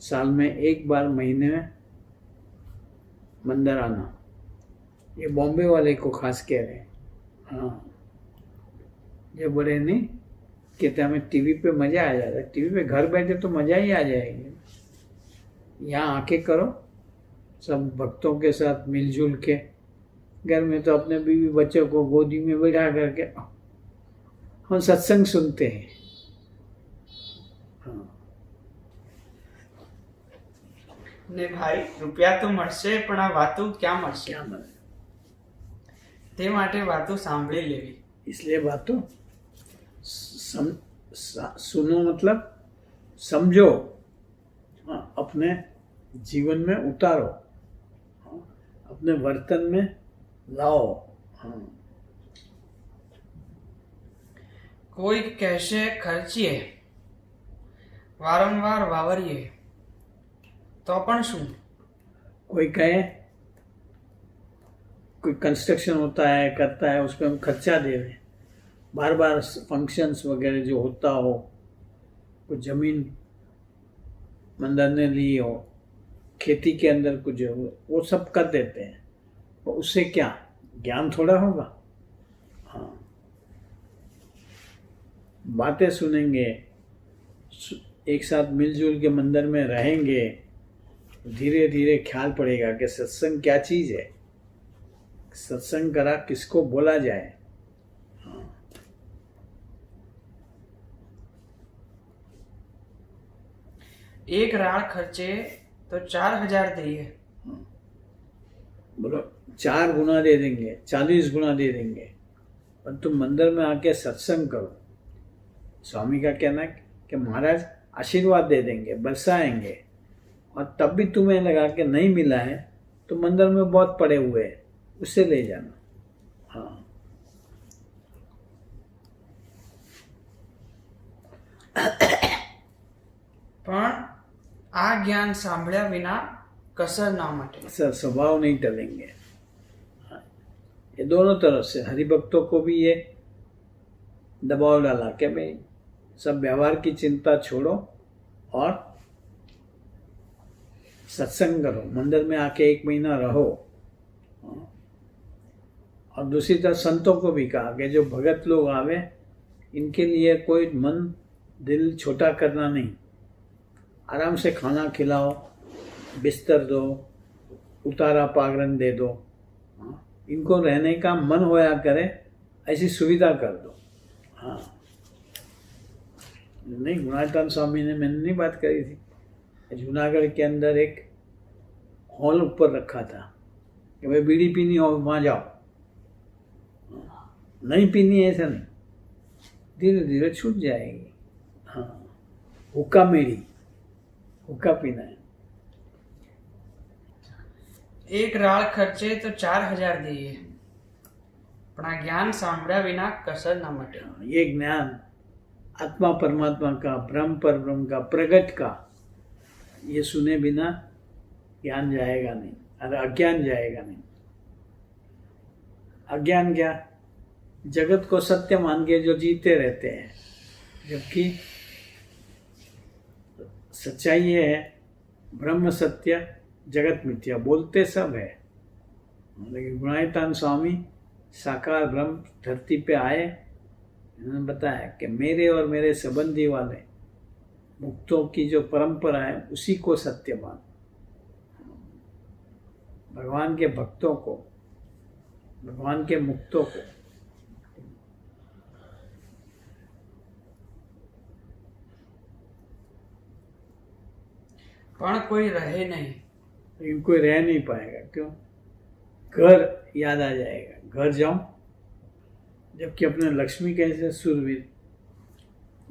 साल में 1 बार महीने में मंदिर आना, ये बॉम्बे वाले को खास कह रहे हैं। हाँ, ये बड़े नहीं कहते हमें टीवी पे मज़ा आ जाता है, टीवी पे घर बैठे तो मज़ा ही आ जाएगी, यहाँ आके करो, सब भक्तों के साथ मिलजुल के। घर में तो अपने बीवी बच्चों को गोदी में बैठा करके हम सत्संग सुनते हैं। हाँ, ને ભાઈ રૂપિયા તો મળશે, પણ આ વાતો ક્યાં મળશે? क्या मन है? તે માટે વાતો સાંભળી લેવી। इसलिए बातों सुनो मतलब समझो, हाँ, अपने जीवन में उतारो, हाँ, अपने वर्तन में लाओ। हाँ, કોઈ કહેશે ખર્ચીએ, વારંવાર વાવરીએ, તો પણ શું? कोई कहे कोई कंस्ट्रक्शन होता है, करता है, उस पर हम खर्चा दे रहे हैं, बार बार फंक्शंस वगैरह जो होता हो, कुछ जमीन मंदिर ने ली हो, खेती के अंदर कुछ हो, वो सब कर देते हैं, तो उससे क्या ज्ञान थोड़ा होगा? हाँ, बातें सुनेंगे, एक साथ मिलजुल के मंदिर में रहेंगे, धीरे धीरे ख्याल पड़ेगा कि सत्संग क्या चीज़ है, सत्संग करा किसको बोला जाए। हाँ, એક રાળ ખર્ચે તો 4000 દઈએ। बोलो 4 गुना दे देंगे, 40 गुना दे देंगे, पर तुम मंदिर में आके सत्संग करो। स्वामी का कहना है कि महाराज आशीर्वाद दे देंगे, बरसाएंगे, और तब भी तुम्हें लगा कि नहीं मिला है तो मंदिर में बहुत पड़े हुए हैं, उससे ले जाना। हाँ, પણ આ જ્ઞાન સાંભળ્યા વિના कसर ना मटे। सर स्वभाव नहीं टलेंगे। हाँ, ये दोनों तरफ से हरिभक्तों को भी ये दबाव डाला कि भाई सब व्यवहार की चिंता छोड़ो और सत्संग करो, मंदिर में आके 1 महीना रहो। और दूसरी तरफ संतों को भी कहा कि जो भगत लोग आवे इनके लिए कोई मन दिल छोटा करना नहीं, आराम से खाना खिलाओ, बिस्तर दो, उतारा पागरन दे दो, इनको रहने का मन होया करे ऐसी सुविधा कर दो। हाँ नहीं, गुणातीतानंद स्वामी ने, मैंने नहीं बात करी थी, जूनागढ़ के अंदर एक हॉल ऊपर रखा था कि भाई बीड़ी पीनी हो वहाँ जाओ, नहीं पीनी है ऐसा नहीं, धीरे धीरे छूट जाएगी। हाँ, हुक्का मेरी, हुक्का पीना है। एक राळ खर्चे तो 4000 दिए, अपना ज्ञान सांभळ्या विना कसर न मटे। ये ज्ञान आत्मा परमात्मा का, ब्रह्म पर ब्रह्म का, प्रगट का, ये सुने बिना ज्ञान जाएगा नहीं, अरे अज्ञान जाएगा नहीं। अज्ञान क्या? जगत को सत्य मान के जो जीते रहते हैं, जबकि सच्चाई ये है ब्रह्म सत्य जगत मिथ्या, बोलते सब है। लेकिन गुणातीतानंद स्वामी साकार ब्रह्म धरती पे आए, इन्होंने बताया कि मेरे और मेरे संबंधी वाले मुक्तों की जो परंपरा है उसी को सत्य मान। भगवान के भक्तों को, भगवान के मुक्तों को पण कोई रहे नहीं। लेकिन कोई रह नहीं पाएगा। क्यों? घर याद आ जाएगा, घर जाऊं, जबकि अपने लक्ष्मी कैसे सुरवीर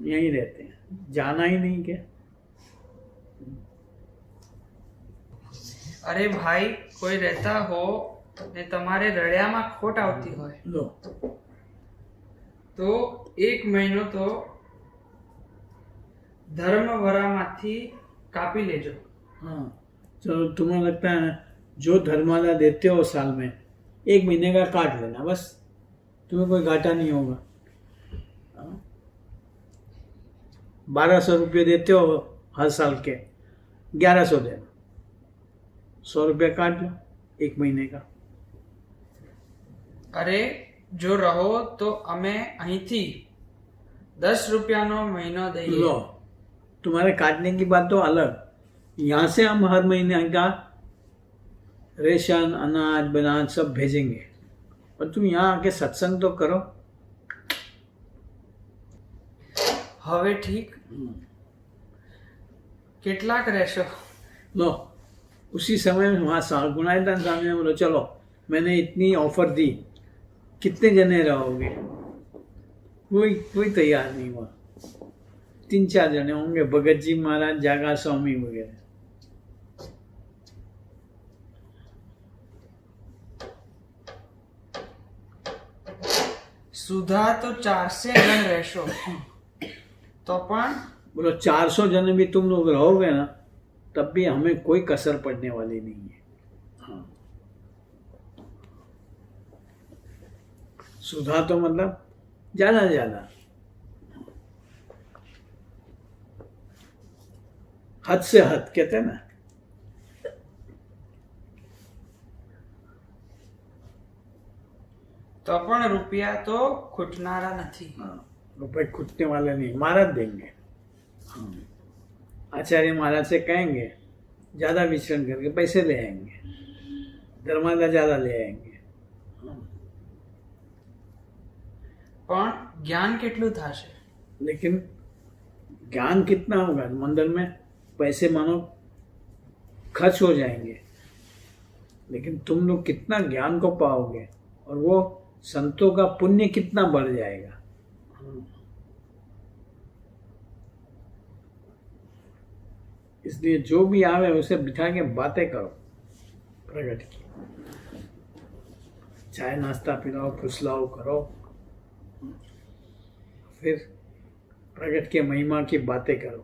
यहीं रहते हैं, जाना ही नहीं क्या? अरे भाई, कोई रहता हो ने તમારે રળિયામાં ખોટ આવતી હોય लो, તો 1 મહિનો તો ધર્મવરામાંથી कापी लेजो। हाँ चलो, तुम्हें लगता है जो धर्मादा देते हो साल में 1 महीने का काट लेना, बस तुम्हें कोई घाटा नहीं होगा। 1200 रुपये देते हो हर साल के, 1100 देना, 100 रुपया काट लो 1 महीने का। अरे जो रहो तो अमे અહીંથી 10 રૂપિયાનો મહિનો દઈએ। लो, तुम्हारे काटने की बात तो अलग, यहाँ से हम हर महीने का रेशन, अनाज बनाज सब भेजेंगे, और तुम यहाँ आके सत्संग तो करो। હવે ठीक કેટલાક રહેશો? लो, उसी समय में वहाँ गुणातीतानंद स्वामी ने बोलो चलो मैंने इतनी ऑफर दी, कितने जने रहोगे? कोई तैयार नहीं हुआ। 3-4 जने होंगे, भगत जी महाराज, जागा स्वामी वगैरह। सुधा तो 400 जन રહેશો तो पण बोलो 400 जन भी तुम लोग रहोगे ना, तब भी हमें कोई कसर पड़ने वाली नहीं है। हाँ, सुधा तो मतलब ज्यादा ज्यादा, हद से हद कहते हैं ना। तो पण રૂપિયા તો ખૂટનારા નથી। हाँ, रुपए खुटने वाले नहीं, महाराज देंगे। हाँ, आचार्य महाराज से कहेंगे ज्यादा विचरण करके पैसे ले आएंगे, धर्मादा ज्यादा ले आएंगे। पण ज्ञान કેટલું થાશે? लेकिन ज्ञान कितना होगा? मंदिर में पैसे मानो खर्च हो जाएंगे, लेकिन तुम लोग कितना ज्ञान को पाओगे, और वो संतों का पुण्य कितना बढ़ जाएगा। इसलिए जो भी आवे उसे बिठा के बातें करो प्रगट की, चाय नाश्ता पिलाओ, फुसलाओ करो, फिर प्रगट के महिमा की बातें करो।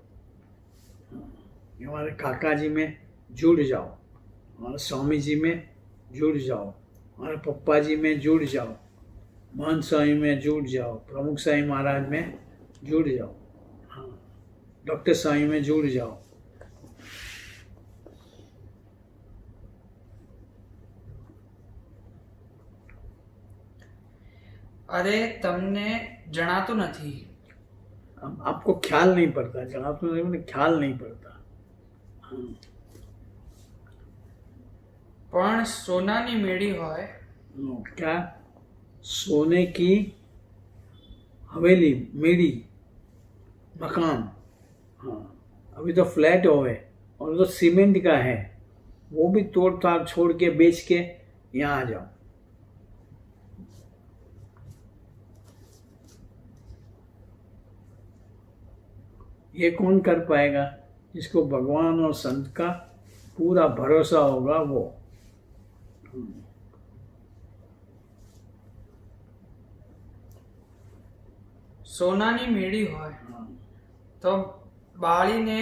हमारे काका जी में जुड़ जाओ, और स्वामी जी में जुड़ जाओ, और पप्पा जी में जुड़ जाओ, महंत स्वामी में जुड़ जाओ, प्रमुख स्वामी महाराज में जुड़ जाओ, हाँ, डॉक्टर स्वामी में जुड़ जाओ। અરે તમને જણાતું નથી. आपको ख्याल नहीं पड़ता, जनाब ख्याल नहीं पड़ता। हाँ। પણ સોનાની મેળી હોય क्या? सोने की हवेली, मेरी, मकान। हाँ, अभी तो फ्लैट हो गए और तो सीमेंट का है, वो भी तोड़ ताड़ छोड़ के बेच के यहाँ आ जाओ। ये कौन कर पाएगा? जिसको भगवान और संत का पूरा भरोसा होगा वो। સોનાની મેળી હોય તો બાળીને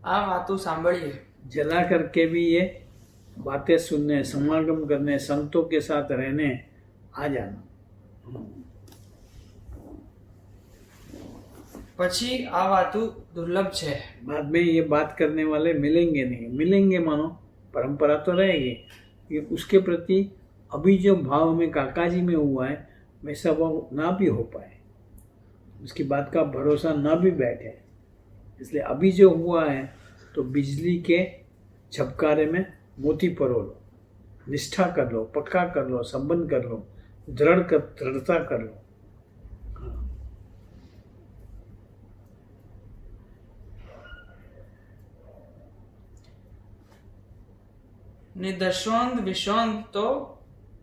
આ વાતો સાંભળીએ. जला करके भी ये बातें सुनने, समागम करने, संतों के साथ रहने आ जाना। પછી આ વાતો દુર્લભ છે. बाद में ये बात करने वाले मिलेंगे नहीं, मिलेंगे मानो परंपरा तो रहेगी, ये उसके प्रति अभी जो भाव में काका जी में हुआ है वैसा वो ना भी हो पाए, उसकी बात का भरोसा ना भी बैठे। इसलिए अभी जो हुआ है तो बिजली के झपकारे में मोती परो लो, निष्ठा कर लो, पक्का कर लो, संबंध कर लो, दृढ़ता कर लो। ને દશોંદ વિશોંદ તો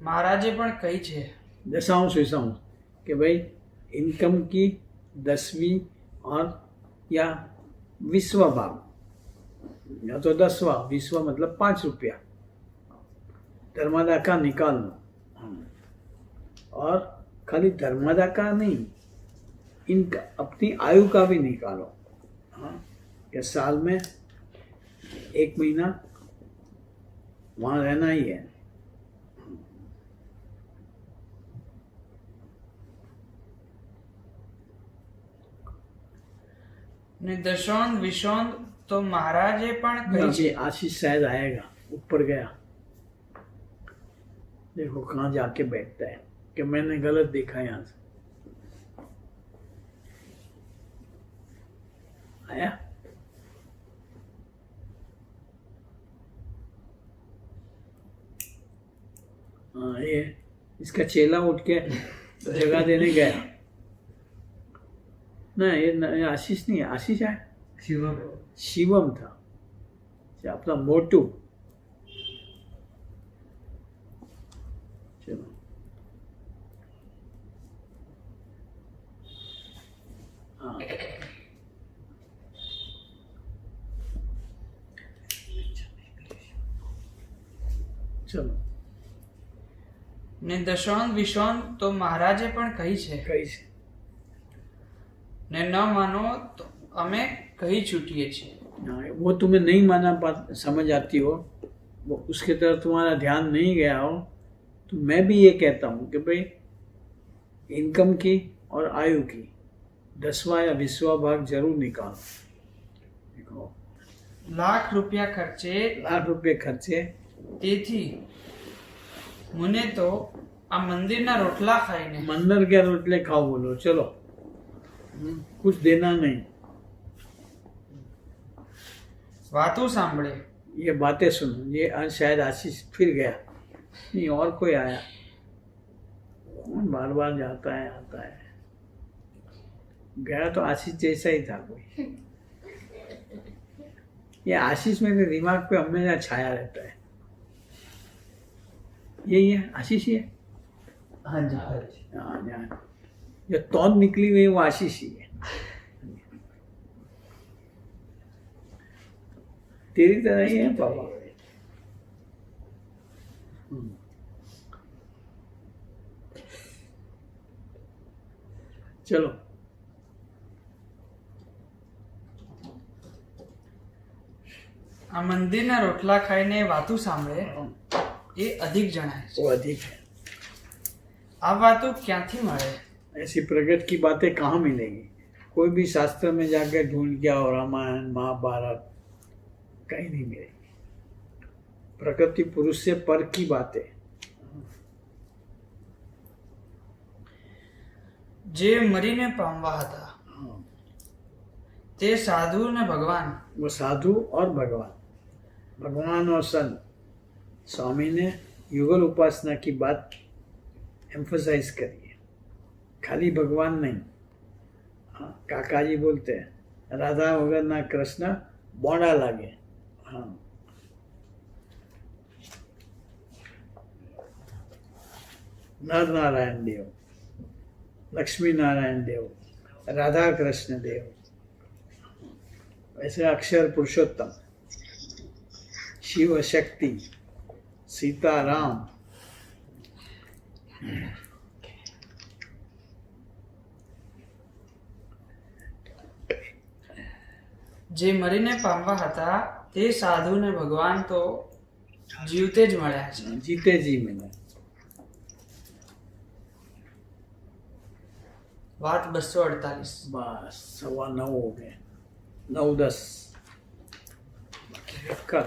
મહારાજે પણ કહી છે. दशांश विशांश कि भाई इनकम की 10वीं और या 20वां भाग, या तो 10वां, 20वां मतलब 5 रुपया धर्मादा का निकाल लो। और खाली धर्मादा का नहीं, इनका अपनी आयु का भी निकालो। हाँ, कि साल में 1 महीना वहाँ रहना ही है। ને દશોંદ વિશોંદ તો મહારાજે પણ કહી છે. अभी आशीष शायद आएगा, ऊपर गया, देखो कहाँ जाके बैठता है कि मैंने गलत देखा यहाँ से। आया? हाँ, ये इसका चेला उठ के जगह देने गया ना, ये आशीष नहीं है, आशीष है, शिवम था, अपना मोटू। चलो हाँ, चलो ને દશોંદ વિશોંદ તો મહારાજે પણ કહી છે. कही से ને ન માનો તો અમે કહી છૂટીએ છીએ. हाँ, वो तुम्हें नहीं माना समझ आती हो, वो उसके तरफ तुम्हारा ध्यान नहीं गया हो, तो मैं भी ये कहता हूँ कि भाई इनकम की और आयु की 10वां या 20वां भाग जरूर निकालो। देखो, લાખ રૂપિયા ખર્ચે लाख रुपए खर्चे, તેથી મને તો આ મંદિરના રોટલા ખાઈને मंदिर के रोटले खाओ बोलो, चलो कुछ देना नहीं। વાતો સાંભળે. ये बातें सुनो, ये आज शायद आशीष फिर गया, नहीं और कोई आया, कौन बार बार जाता है आता है, गया तो आशीष जैसा ही था कोई। ये आशीष मेरे दिमाग पे हमेशा छाया रहता है। यही है आशीष, ये हाँ जी हाँ, जो तौन निकली हुई है वो आशीष ही है। तेरी तरह ही है पापा। चलो આ મંદિરના રોટલા ખાઈને વાતું સાંભળે એ અધિક જણાય છે. वो अधिक है. આ વાતો ક્યાંથી મળે? ऐसी प्रगट की बातें कहाँ मिलेंगी? कोई भी शास्त्र में जाकर ढूंढ के आओ, रामायण महाभारत कहीं नहीं मिलेगी. प्रकृति पुरुष से पर की बातें. જે મરીને પામવા હતા તે સાધુ ને ભગવાન. वो साधु और भगवान, भगवान और संत. स्वामी ने युगल उपासना की बात एम्फोसाइज करी है, खाली भगवान नहीं. हाँ, काका जी बोलते हैं राधा वगर ना कृष्ण बोंडा लागे. हाँ, नर नारायण देव, लक्ष्मी नारायण देव, राधा कृष्ण देव, ऐसे अक्षर पुरुषोत्तम, शिव शक्ति, सीता राम. જે મરીને પામવા હતા તે સાધુ ને ભગવાન તો જીવતે જ મળ્યા છે. जीते जी मैंने. વાત 248. बस 9:15 हो गए, 9:10 कर.